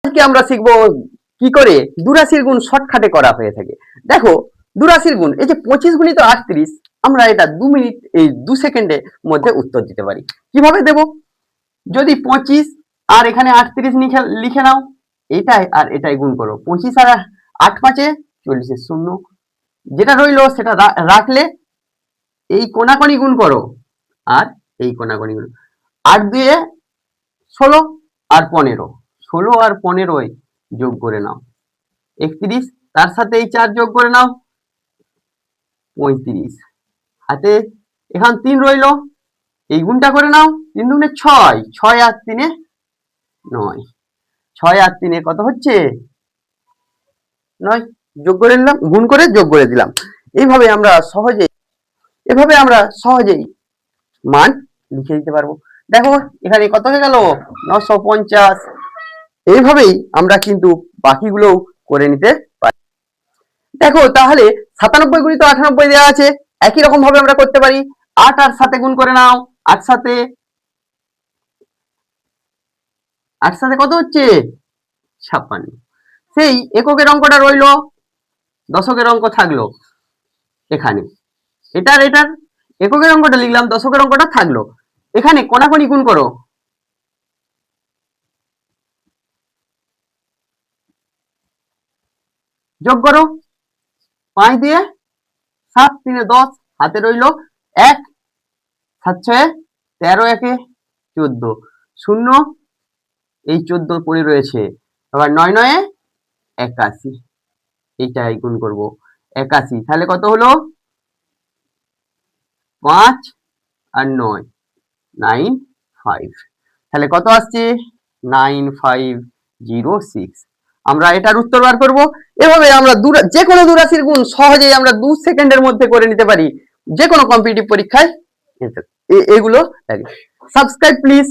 আজকে আমরা শিখবো কি করে দুরাশির গুণ শর্টকাটে করা হয়ে থাকে। দেখো, দুরাশির গুণ এই যে 25 গুণিত 38, আমরা এটা 2 মিনিট এই 2 সেকেন্ডের মধ্যে উত্তর দিতে পারি। কিভাবে দেব? যদি 25 আর এখানে 38 লিখে নাও, এটাই আর এটাই গুণ করো। 25 আর 8 5 40 শূন্য, যেটা রইলো সেটা রাখলে এই কোনাকোনি গুণ করো আর এই কোনাকোনি গুণ। 8 দিয়ে 16 আর 15, 16 আর 15 যোগ করে নাও 31, তার সাথে এই 4 যোগ করে নাও 35, হাতে এখন 3 রইলো, এই গুণটা করে নাও। 3 দুগুণে 6, 6 আর 3 9, 6 আর 3 কত হচ্ছে? 9। যোগ করে নিলাম, গুণ করে যোগ করে দিলাম। এইভাবে আমরা সহজেই মান লিখে দিতে পারবো। দেখো এখানে কত হয়ে গেল? 950। এইভাবেই আমরা কিন্তু বাকিগুলো করে নিতে পারি। দেখো তাহলে 97 গুণিত 98 দেওয়া আছে, একই রকম ভাবে আমরা করতে পারি। 8 আর 7 গুণ করে নাও, 8 সাথে কত হচ্ছে? 56। সেই এককের অঙ্কটা রইলো, দশকের অঙ্ক থাকলো এখানে। এটার এককের অঙ্কটা লিখলাম, দশকের অঙ্কটা থাকলো এখানে। কোনাকুনি গুণ করো, যোগ করো। 5 দিয়ে 7 3 10, হাতে রইলো 1, 7 6 13, 1 14, শূন্য, এই 14 পড়ে রয়েছে। আবার 9 9 81, এইটাই গুণ করব 81। তাহলে কত হলো? 5 আর 9 95। তাহলে কত আসছে? 9506। আমরা এটার উত্তর বার করব। এভাবে আমরা যে কোনো দুরাশির গুণ সহজেই আমরা 2 সেকেন্ডের মধ্যে করে নিতে পারি, যে কোনো কম্পিটিটিভ পরীক্ষায়। এগুলো সাবস্ক্রাইব প্লিজ।